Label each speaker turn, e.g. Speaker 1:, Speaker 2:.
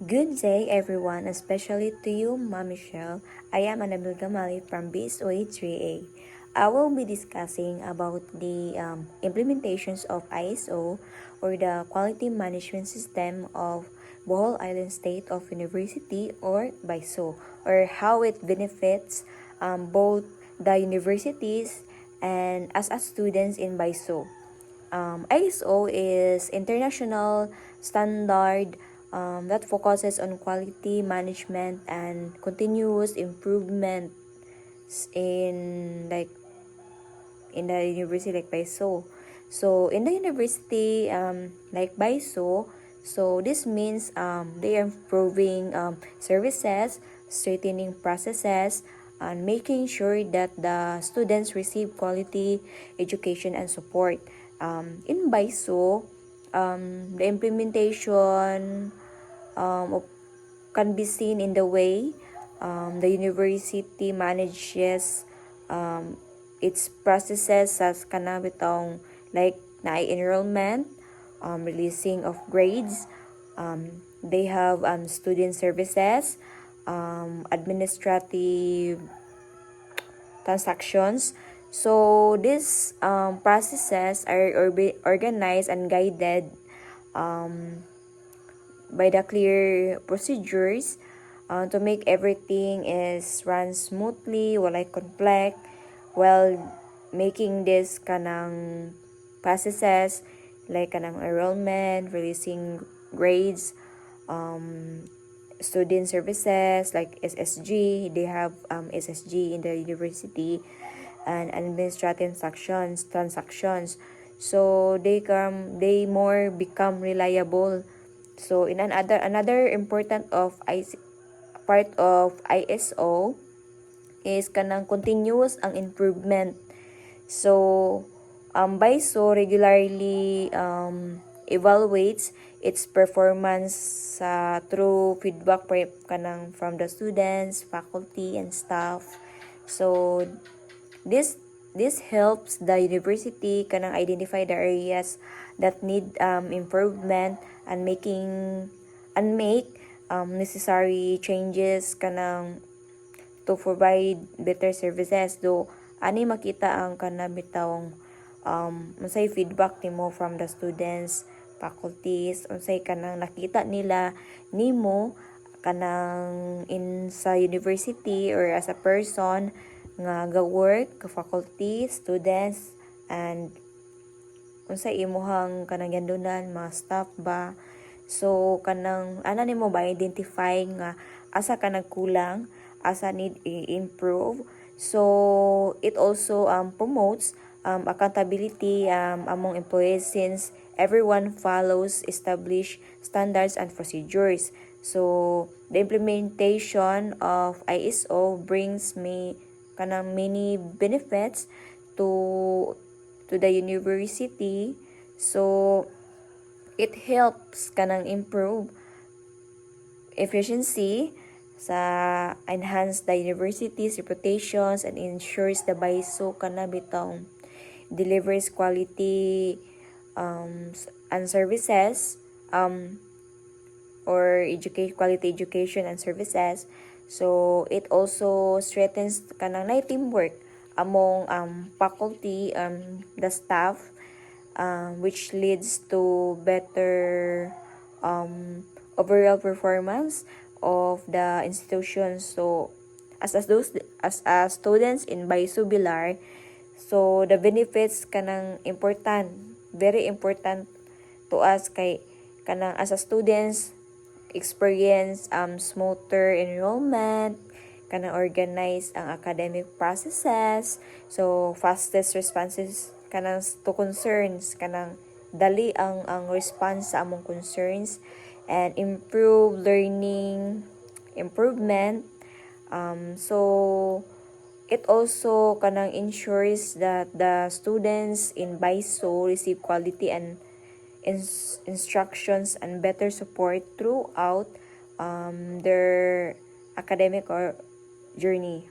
Speaker 1: Good day everyone, especially to you, Ma'am Michelle. I am Annabel Gamali from BSOA 3A. I will be discussing about the implementations of ISO or the Quality Management System of Bohol Island State of University or BISO, or how it benefits both the universities and us as students in BISO. ISO is international standard that focuses on quality management and continuous improvement in in the university like BISO. So in the university like BISO, so this means they are improving services, strengthening processes, and making sure that the students receive quality education and support. In BISO, the implementation can be seen in the way the university manages its processes as kanabitong like na enrollment, releasing of grades, they have student services, administrative transactions. So these processes are organized and guided by the clear procedures to make everything is run smoothly, walay conflict, while making this kanang processes like kanang enrollment, releasing grades, student services like SSG. They have SSG in the university, and administrative transactions. So they more become reliable. So in another important part of ISO is kanang continuous ang improvement. So BISO regularly evaluates its performance through feedback kanang from the students, faculty, and staff. So this helps the university kanang identify the areas that need improvement and make necessary changes kanang to provide better services. Do ani makita ang kanabitawng unsay feedback nimo from the students, faculties, unsay kanang nakita nila nimo kanang in sa university or as a person nga ga-work ka faculty, students, and unsay imuhang kanang yandunan mga staff ba. So kanang ana nimo ba identify nga asa ka nagkulang, asa need i-improve. So it also promotes accountability among employees since everyone follows established standards and procedures. So the implementation of ISO brings me kanang many benefits to the university. So it helps kanang improve efficiency sa enhance the university's reputations and ensures the BISO kanabitong delivers quality and services or quality education and services. So it also strengthens kanang na teamwork among faculty, the staff, which leads to better overall performance of the institution. So as students in BISO Bilar, so the benefits kanang important, very important to us kay kanang as a students experience smoother enrollment, kanang organize ang academic processes, so fastest responses kanang to concerns, kanang dali ang response sa among concerns, and improve learning improvement. So it also kanang ensures that the students in BISO receive quality and instructions and better support throughout their academic or journey.